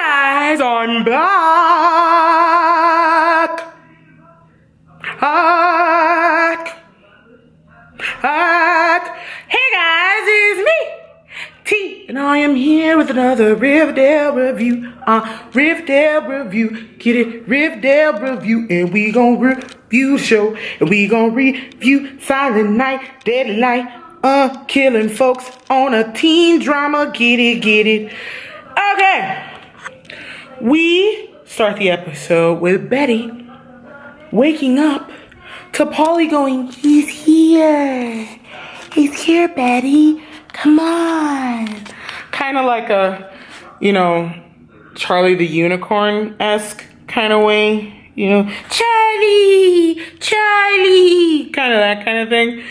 guys, I'm back. Hey guys, it's me, T, and I am here with another Riverdale review. Riverdale review, get it? Riverdale review, and we gon' review the show, and we gon' review Silent Night, Deadly Night, killing folks on a teen drama. Get it, get it? Okay. We start the episode with Betty waking up to Polly going, he's here. He's here, Betty. Come on. Kind of like a, Charlie the Unicorn-esque kind of way. Charlie, kind of that kind of thing.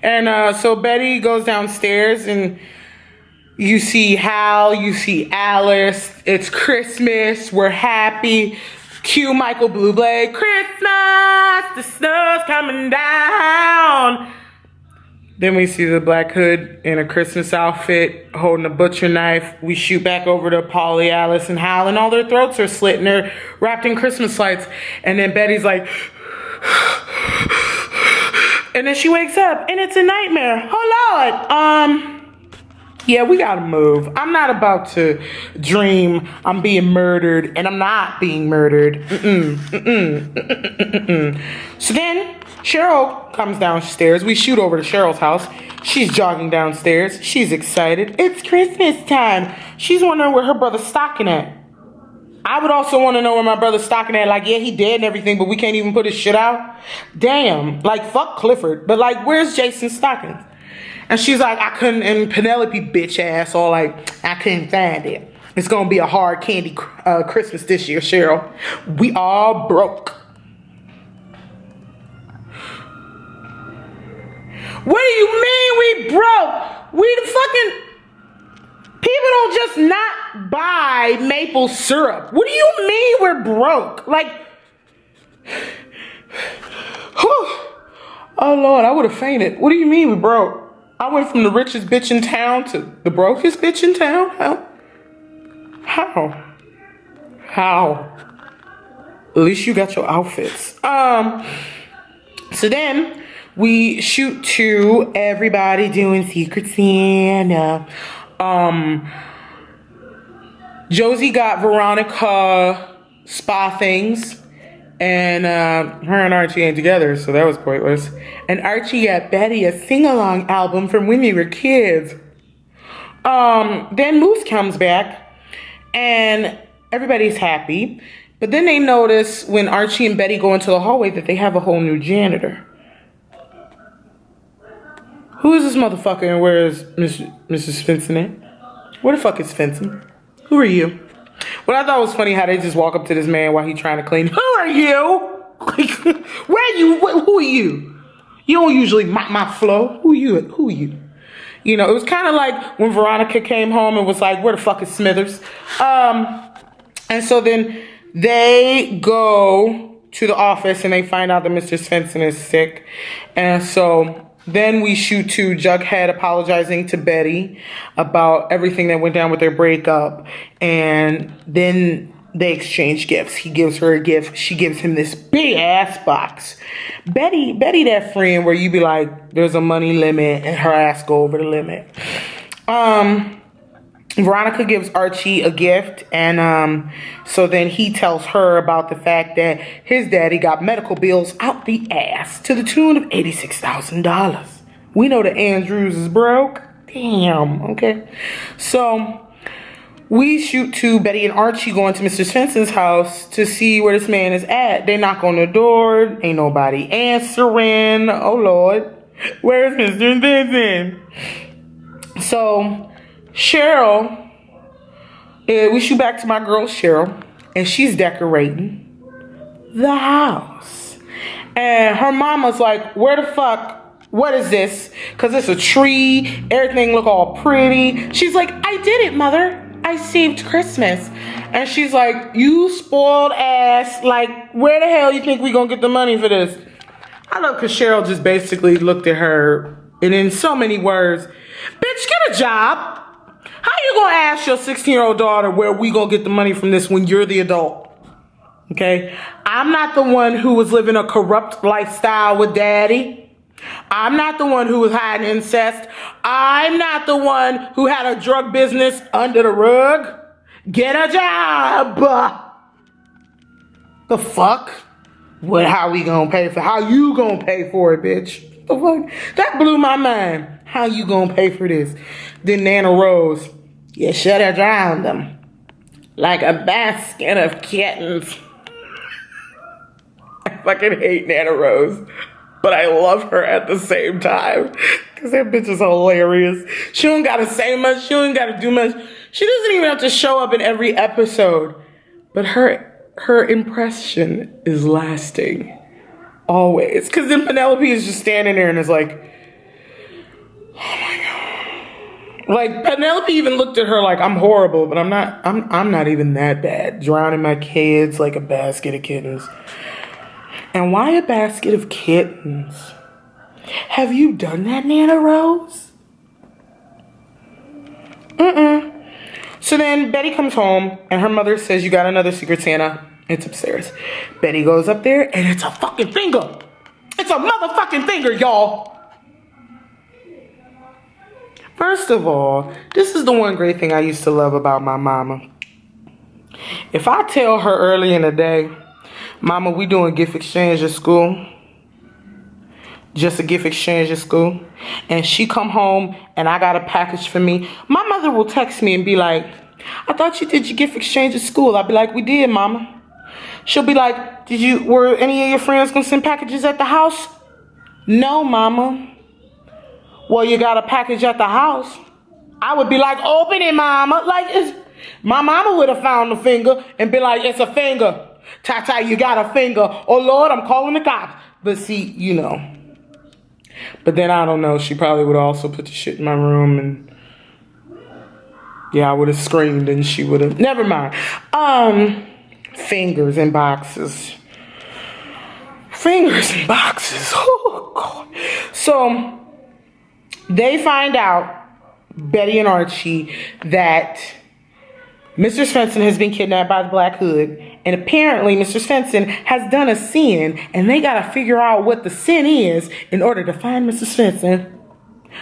And so Betty goes downstairs and you see Hal, you see Alice. It's Christmas. We're happy. Cue Michael Bublé. Christmas, the snow's coming down. Then we see the Black Hood in a Christmas outfit holding a butcher knife. We shoot back over to Polly, Alice, and Hal, and all their throats are slit and they're wrapped in Christmas lights. And then Betty's like, and then she wakes up and it's a nightmare. Oh Lord. Yeah, we gotta move. I'm not about to dream I'm being murdered and I'm not being murdered. So then Cheryl comes downstairs. We shoot over to Cheryl's house. She's jogging downstairs. She's excited. It's Christmas time. She's wondering where her brother's stocking at. I would also want to know where my brother's stocking at. Like, yeah, he dead and everything, but we can't even put his shit out. Damn. Like, fuck Clifford. But like, where's Jason's stockings? And she's like, I couldn't, and Penelope bitch ass all like, I couldn't find it. It's gonna be a hard candy Christmas this year, Cheryl. We all broke. What do you mean we broke? We the fucking, people don't just not buy maple syrup. What do you mean we're broke? Like, whew. Oh Lord, I would have fainted. What do you mean we broke? I went from the richest bitch in town to the brokest bitch in town? How? At least you got your outfits. So then we shoot to everybody doing Secret Santa. Josie got Veronica spa things. And her and Archie ain't together, so that was pointless. And Archie got Betty a sing-along album from when we were kids. Then Moose comes back, and everybody's happy. But then they notice when Archie and Betty go into the hallway that they have a whole new janitor. Who is this motherfucker and where is Mrs. Svensson at? Where the fuck is Svensson? Who are you? What I thought was funny how they just walk up to this man while he's trying to clean. Who are you? Like, where are you? Who are you? You don't usually mop my floor. Who are you? It was kind of like when Veronica came home and was like, where the fuck is Smithers? And so then they go to the office and they find out that Mr. Svensson is sick. And so then we shoot to Jughead apologizing to Betty about everything that went down with their breakup. And then they exchange gifts. He gives her a gift. She gives him this big ass box. Betty that friend where you be like, there's a money limit and her ass go over the limit. Veronica gives Archie a gift, and so then he tells her about the fact that his daddy got medical bills out the ass to the tune of $86,000. We know that Andrews is broke. Damn, okay. So we shoot to Betty and Archie going to Mr. Svensson's house to see where this man is at. They knock on the door. Ain't nobody answering. Oh, Lord. Where's Mr. Svensson? So Cheryl, we shoot back to my girl Cheryl, and she's decorating the house. And her mama's like, where the fuck, what is this? Because it's a tree, everything look all pretty. She's like, I did it, mother. I saved Christmas. And she's like, you spoiled ass. Like, where the hell you think we gonna get the money for this? I love because Cheryl just basically looked at her and in so many words, bitch, get a job. How you gonna ask your 16-year-old daughter where we gonna get the money from this when you're the adult? Okay? I'm not the one who was living a corrupt lifestyle with daddy. I'm not the one who was hiding incest. I'm not the one who had a drug business under the rug. Get a job. The fuck? How we gonna pay for? How you gonna pay for it, bitch? The fuck? That blew my mind. How you gonna pay for this? Then Nana Rose, you should have drowned them like a basket of kittens. I fucking hate Nana Rose, but I love her at the same time because that bitch is hilarious. She don't gotta say much. She don't gotta do much. She doesn't even have to show up in every episode, but her impression is lasting always. Because then Penelope is just standing there and is like, oh my God. Like, Penelope even looked at her like, I'm horrible, but I'm not even that bad. Drowning my kids like a basket of kittens. And why a basket of kittens? Have you done that, Nana Rose? So then Betty comes home and her mother says, you got another Secret Santa. It's upstairs. Betty goes up there and it's a fucking finger. It's a motherfucking finger, y'all. First of all, this is the one great thing I used to love about my mama. If I tell her early in the day, Mama, we doing gift exchange at school. Just a gift exchange at school. And she come home and I got a package for me. My mother will text me and be like, I thought you did your gift exchange at school. I'll be like, we did, Mama. She'll be like, were any of your friends gonna send packages at the house? No, Mama. Well, you got a package at the house. I would be like, open it, Mama. Like, my mama would have found the finger and be like, it's a finger. Tata, you got a finger. Oh, Lord, I'm calling the cops. But see, you know. But then I don't know. She probably would also put the shit in my room and yeah, I would have screamed and she would have. Never mind. Fingers in boxes. Fingers in boxes. Oh, God. So they find out, Betty and Archie, that Mr. Svensson has been kidnapped by the Black Hood. And apparently Mr. Svensson has done a sin. And they got to figure out what the sin is in order to find Mr. Svensson.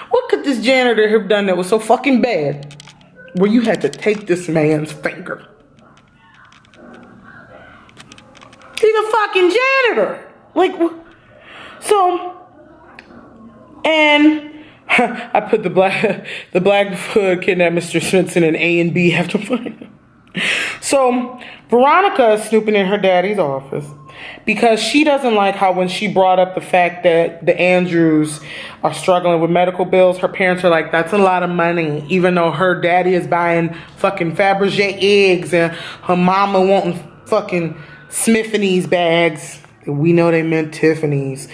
What could this janitor have done that was so fucking bad? Where you had to take this man's finger. He's a fucking janitor. Like, so, and I put the Black Hood kidnapped Mr. Svensson and A and B have to find him. So Veronica is snooping in her daddy's office because she doesn't like how when she brought up the fact that the Andrews are struggling with medical bills, her parents are like, that's a lot of money, even though her daddy is buying fucking Fabergé eggs and her mama wanting fucking Smithies bags. We know they meant Tiffany's.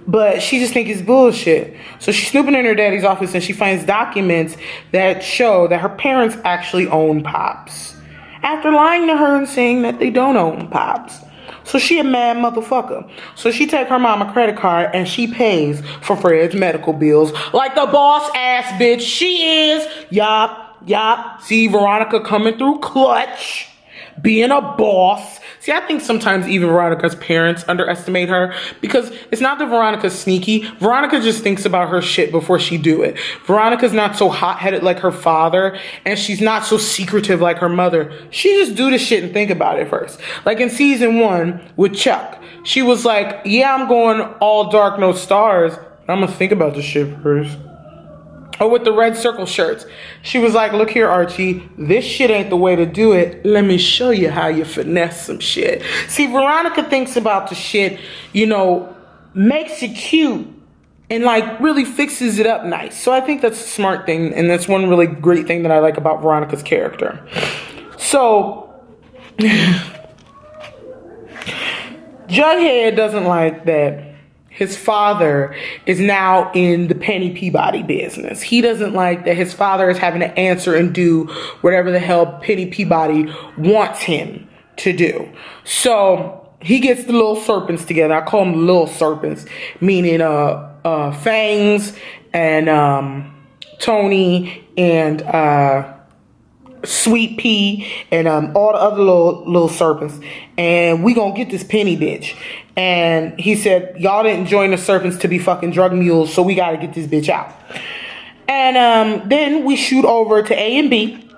But she just thinks it's bullshit. So she's snooping in her daddy's office and she finds documents that show that her parents actually own Pops. After lying to her and saying that they don't own Pops. So she a mad motherfucker. So she take her mama credit card and she pays for Fred's medical bills like the boss ass bitch she is. Yup. See Veronica coming through clutch. Being a boss. See, I think sometimes even Veronica's parents underestimate her because it's not that Veronica's sneaky. Veronica just thinks about her shit before she do it. Veronica's not so hot-headed like her father, and she's not so secretive like her mother. She just do the shit and think about it first. Like in season 1 with Chuck, she was like, yeah, I'm going all dark, no stars. I'm gonna think about this shit first. Or with the red circle shirts. She was like, look here, Archie, this shit ain't the way to do it. Let me show you how you finesse some shit. See, Veronica thinks about the shit, you know, makes it cute and like really fixes it up nice. So I think that's a smart thing. And that's one really great thing that I like about Veronica's character. So Jughead doesn't like that his father is now in the Penny Peabody business. He doesn't like that his father is having to answer and do whatever the hell Penny Peabody wants him to do. So he gets the little serpents together. I call them little serpents, meaning Fangs and Tony and Sweet Pea, and all the other little serpents, and we gonna get this Penny bitch. And he said, y'all didn't join the serpents to be fucking drug mules, so we gotta get this bitch out. And then we shoot over to A and B,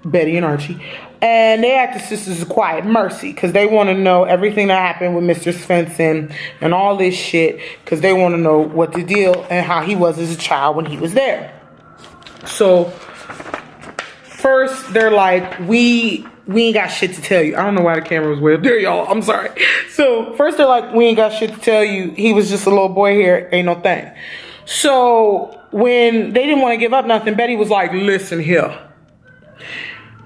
Betty and Archie, and they act the Sisters of Quiet Mercy because they want to know everything that happened with Mr. Svensson and all this shit, because they want to know what the deal and how he was as a child when he was there. So first they're like, we ain't got shit to tell you. I don't know why the camera was way up there, y'all. I'm sorry. So first they're like, we ain't got shit to tell you. He was just a little boy here. Ain't no thing. So when they didn't want to give up nothing, Betty was like, listen here.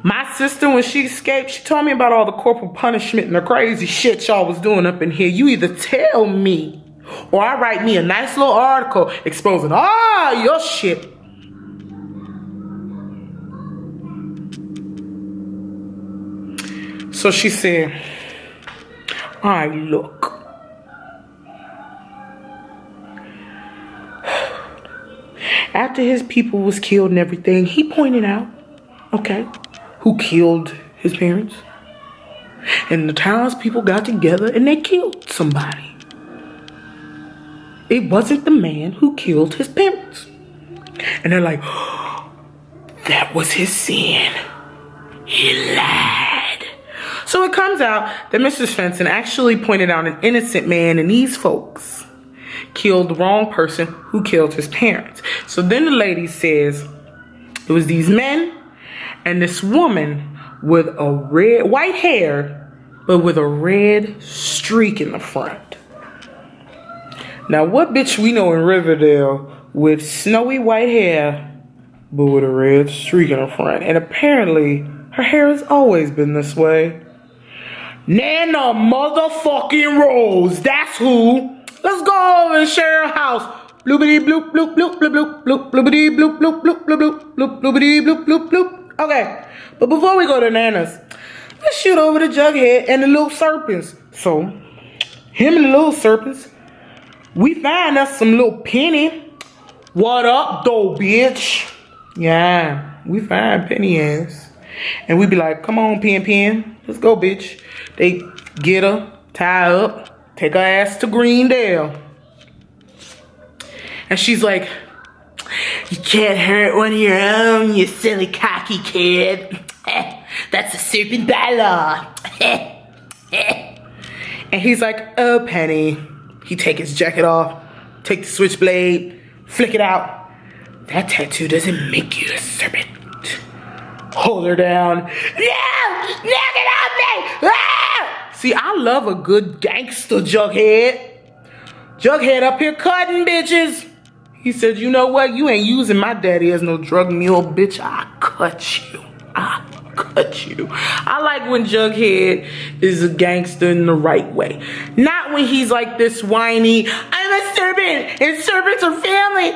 My sister, when she escaped, she told me about all the corporal punishment and the crazy shit y'all was doing up in here. You either tell me or I write me a nice little article exposing all your shit. So she said, all right, look. After his people was killed and everything, he pointed out, okay, who killed his parents. And the townspeople got together and they killed somebody. It wasn't the man who killed his parents. And they're like, oh, that was his sin. He lied. So it comes out that Mr. Svensson actually pointed out an innocent man, and these folks killed the wrong person who killed his parents. So then the lady says it was these men and this woman with a white hair, but with a red streak in the front. Now, what bitch we know in Riverdale with snowy white hair, but with a red streak in the front? And apparently, her hair has always been this way. Nana motherfucking Rose, that's who. Let's go over and share a house. Bloopity bloop bloop bloop bloop bloop bloop bloopity bloop bloop bloop bloop bloop bloopity bloop bloop bloop. Okay, but before we go to Nana's, let's shoot over to Jughead and the little serpents. So, him and the little serpents, we find us some little Penny. What up, though, bitch? Yeah, we find Penny ass. And we be like, come on, Pen. Let's go, bitch. They get her, tie her up, take her ass to Greendale. And she's like, you can't hurt one of your own, you silly cocky kid. That's a serpent by law. And he's like, oh, Penny. He take his jacket off, take the switchblade, flick it out. That tattoo doesn't make you a serpent. Hold her down. No! Knock it off me! Ah! See, I love a good gangster, Jughead. Jughead up here cutting bitches. He said, you know what? You ain't using my daddy as no drug mule, bitch. I cut you. I like when Jughead is a gangster in the right way. Not when he's like this whiny, I'm a serpent and serpents are family.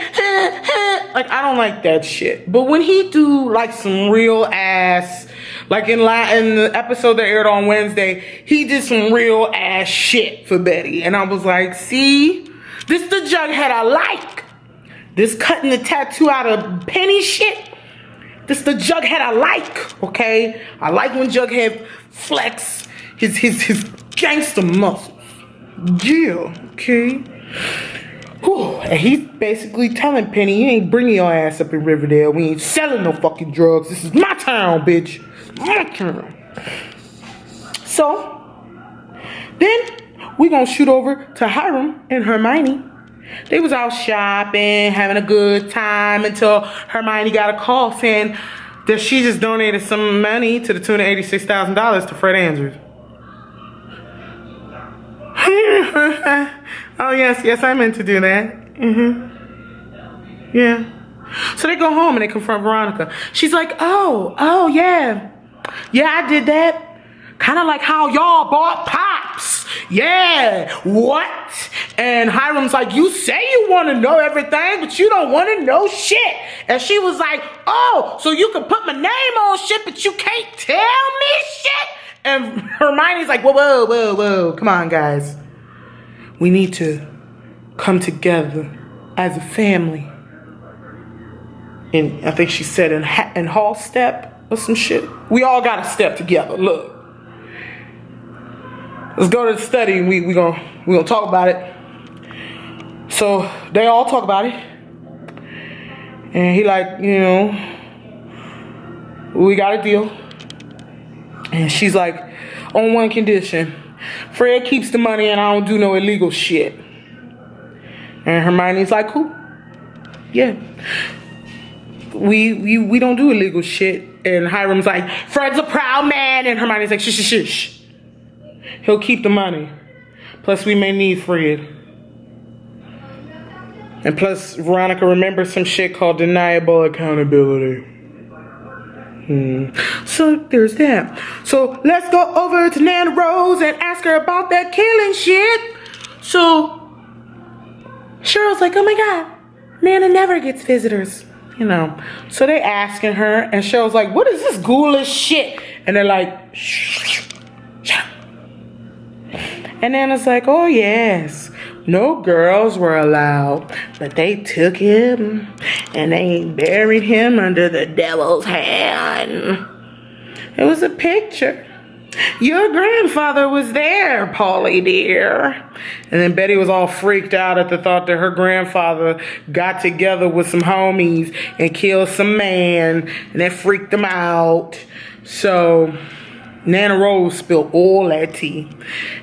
Like, I don't like that shit. But when he do like some real ass, like in the episode that aired on Wednesday, he did some real ass shit for Betty. And I was like, see, this the Jughead I like. This cutting the tattoo out of Penny shit. This the Jughead I like, okay? I like when Jughead flex his gangster muscles. Yeah, okay? Whew. And he's basically telling Penny, you ain't bringing your ass up in Riverdale. We ain't selling no fucking drugs. This is my town, bitch. My town. So, then we gonna shoot over to Hiram and Hermione. They was out shopping, having a good time until Hermione got a call saying that she just donated some money to the tune of $86,000 to Fred Andrews. Oh, yes, I meant to do that. Yeah. So they go home and they confront Veronica. She's like, oh, yeah. Yeah, I did that. Kind of like how y'all bought Pops. Yeah, what? And Hiram's like, you say you want to know everything, but you don't want to know shit. And she was like, oh, so you can put my name on shit, but you can't tell me shit? And Hermione's like, whoa. Come on, guys. We need to come together as a family. And I think she said in Hall Step What's some shit? We all gotta step together. Look. Let's go to the study and we gonna talk about it. So they all talk about it. And he like, you know, we got a deal. And she's like, on one condition. Fred keeps the money and I don't do no illegal shit. And Hermione's like, cool. Yeah. We don't do illegal shit. And Hiram's like, Fred's a proud man. And Hermione's like, shh, shh, shh, shh. He'll keep the money. Plus, we may need Fred. And plus, Veronica remembers some shit called deniable accountability. So, there's that. So, let's go over to Nana Rose and ask her about that killing shit. So, Cheryl's like, oh my God, Nana never gets visitors. You know. So, they asking her, and Cheryl's like, what is this ghoulish shit? And they're like, shh. And Nana's like, oh yes, no girls were allowed, but they took him and they buried him under the devil's hand. It was a picture. Your grandfather was there, Polly dear. And then Betty was all freaked out at the thought that her grandfather got together with some homies and killed some man, and that freaked them out. So Nana Rose spilled all that tea.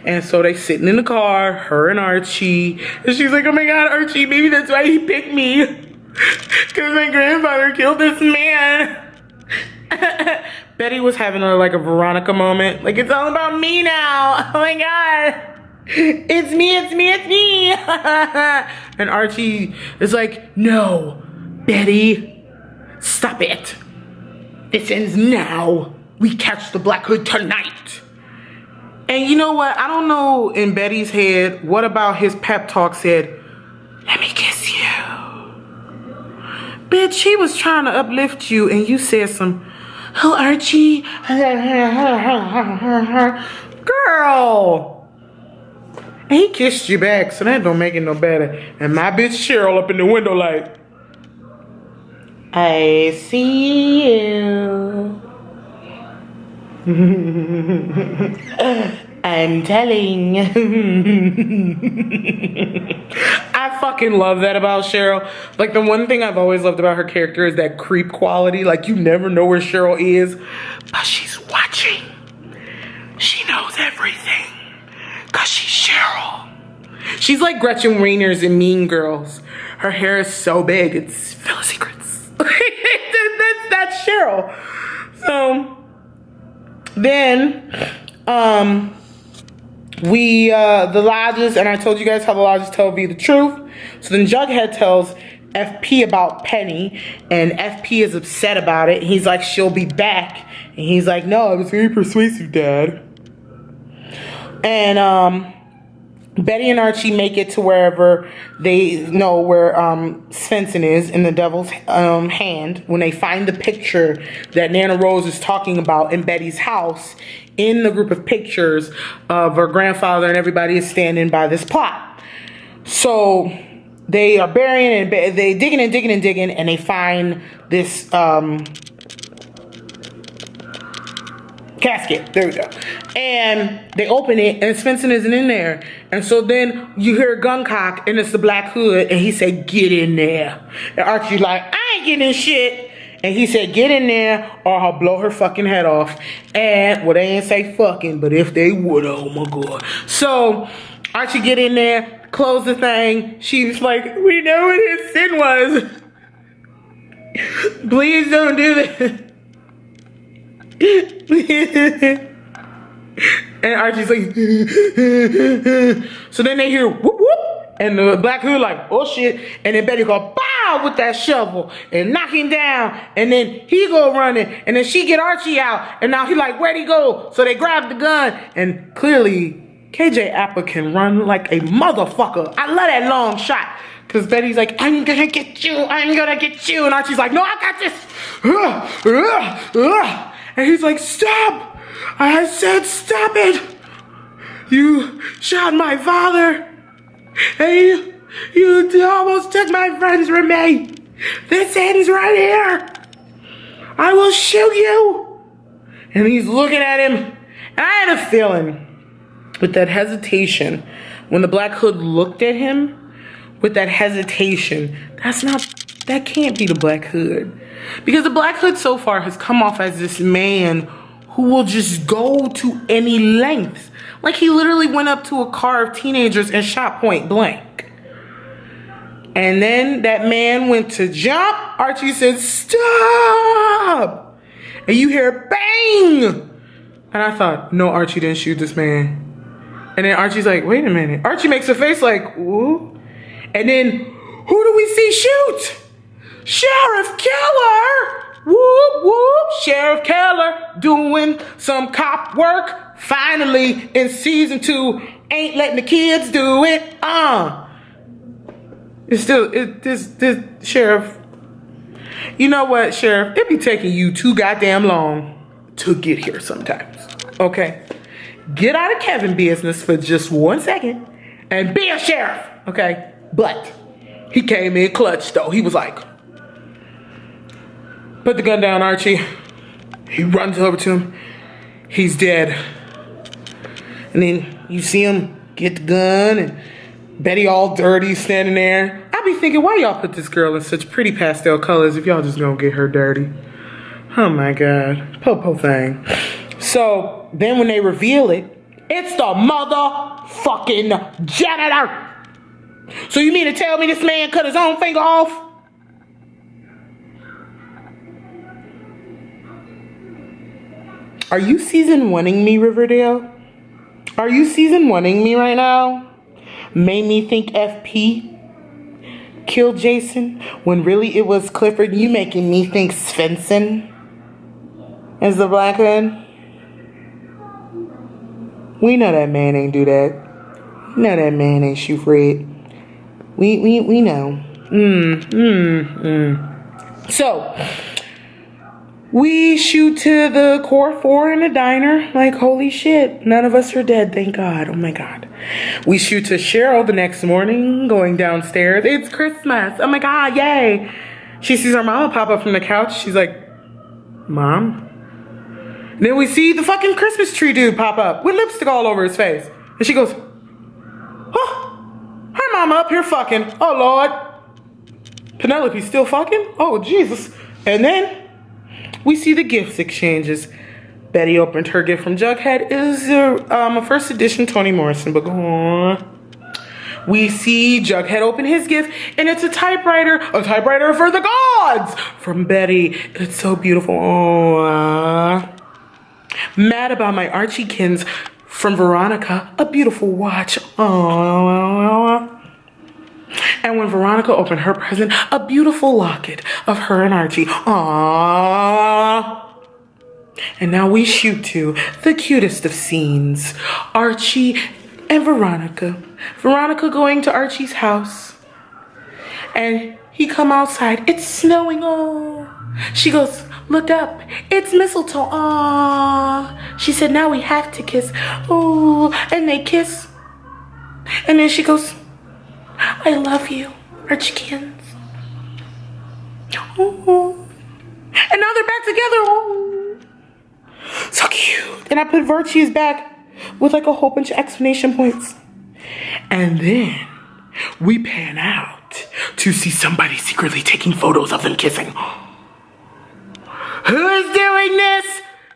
And so they sitting in the car, her and Archie. And she's like, oh my God, Archie, maybe that's why he picked me. Because my grandfather killed this man. Betty was having a Veronica moment. Like, it's all about me now. Oh my God. It's me, it's me, it's me. And Archie is like, no, Betty, stop it. This ends now. We catch the Black Hood tonight. And you know what? I don't know in Betty's head, what about his pep talk said, let me kiss you. Bitch, he was trying to uplift you and you said some, oh, Archie. Girl. And he kissed you back, so that don't make it no better. And my bitch Cheryl up in the window like, I see you. I'm telling. I fucking love that about Cheryl. Like, the one thing I've always loved about her character is that creep quality. Like, you never know where Cheryl is, but she's watching. She knows everything, because she's Cheryl. She's like Gretchen Wieners in Mean Girls. Her hair is so big, it's full of secrets. That's Cheryl. So then, the lodges, and I told you guys how the lodges tell V the truth. So then Jughead tells FP about Penny, and FP is upset about it. He's like, she'll be back. And he's like, no, I was very persuasive, Dad. And, Betty and Archie make it to wherever they know where Svensson is in the devil's hand when they find the picture that Nana Rose is talking about in Betty's house. In the group of pictures of her grandfather and everybody is standing by this plot. So they are burying and they digging and digging and digging, and they find this casket. There we go. And they open it, and Svensson isn't in there. And so then you hear a gun cock, and it's the Black Hood, and he said, get in there. And Archie's like, I ain't getting in shit. And he said, get in there, or I'll blow her fucking head off. And, well, they ain't say fucking, but if they would, oh my God. So Archie get in there, close the thing. She's like, we know what his sin was. Please don't do this. And Archie's like, so then they hear whoop whoop, and the Black Hood like, oh shit, and then Betty go bow with that shovel and knock him down, and then he go running, and then she get Archie out, and now he like, where'd he go? So they grab the gun, and clearly KJ Appa can run like a motherfucker. I love that long shot. Cause Betty's like, I'm gonna get you, I'm gonna get you, and Archie's like, no, I got this. And he's like, stop! I said stop it! You shot my father! And you almost took my friend's remains! This ends right here! I will shoot you. And he's looking at him. And I had a feeling with that hesitation, when the Black Hood looked at him, with that hesitation, that can't be the Black Hood. Because the Black Hood so far has come off as this man who will just go to any lengths. Like he literally went up to a car of teenagers and shot point blank. And then that man went to jump. Archie said, stop! And you hear bang! And I thought, no, Archie didn't shoot this man. And then Archie's like, wait a minute. Archie makes a face like, ooh. And then, who do we see shoot? Sheriff Keller! Whoop, whoop. Sheriff Keller doing some cop work. Finally, in season 2, ain't letting the kids do it. It's still, this Sheriff. You know what, Sheriff? It be taking you too goddamn long to get here sometimes. Okay? Get out of Kevin business for just 1 second and be a sheriff. Okay? But he came in clutch though. He was like, put the gun down, Archie. He runs over to him. He's dead. And then you see him get the gun and Betty all dirty standing there. I be thinking, why y'all put this girl in such pretty pastel colors if y'all just gonna get her dirty? Oh my God. Po thing. So then when they reveal it, it's the motherfucking janitor. So you mean to tell me this man cut his own finger off? Are you season 1ing me, Riverdale? Are you season 1ing me right now? Made me think FP killed Jason when really it was Clifford. You making me think Svensson is the Black Hood? We know that man ain't do that. We know that man ain't shoot Fred. We know. So, we shoot to the core 4 in the diner. Like, holy shit. None of us are dead, thank God. Oh my God. We shoot to Cheryl the next morning, going downstairs. It's Christmas. Oh my God, yay. She sees her mama pop up from the couch. She's like, Mom? And then we see the fucking Christmas tree dude pop up with lipstick all over his face. And she goes, oh. Her mama up here fucking. Oh, Lord. Penelope's still fucking? Oh, Jesus. And then we see the gifts exchanges. Betty opened her gift from Jughead. It is a first edition Toni Morrison, but go on. We see Jughead open his gift, and it's a typewriter for the gods from Betty. It's so beautiful. Oh, mad about my Archiekins from Veronica, a beautiful watch. Aww. And when Veronica opened her present, a beautiful locket of her and Archie. Aww. And now we shoot to the cutest of scenes. Archie and Veronica. Veronica going to Archie's house. And he come outside. It's snowing. Oh. She goes, look up. It's mistletoe. Aww. She said, now we have to kiss. Oh. And they kiss. And then she goes, I love you, Archiekins. Oh. And now they're back together. Oh. So cute. And I put Virtue's back with like a whole bunch of exclamation points. And then we pan out to see somebody secretly taking photos of them kissing. Who's doing this?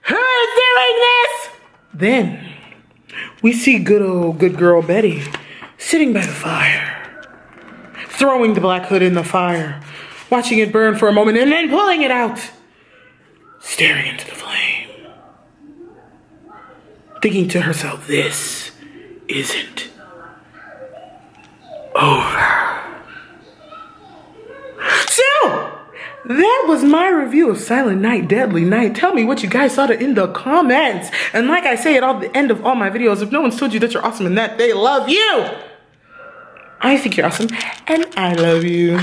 Who's doing this? Then we see good girl Betty sitting by the fire, throwing the Black Hood in the fire, watching it burn for a moment and then pulling it out, staring into the flame, thinking to herself, this isn't over. So, that was my review of Silent Night, Deadly Night. Tell me what you guys thought in the comments. And like I say at the end of all my videos, if no one's told you that you're awesome and that they love you, I think you're awesome and I love you.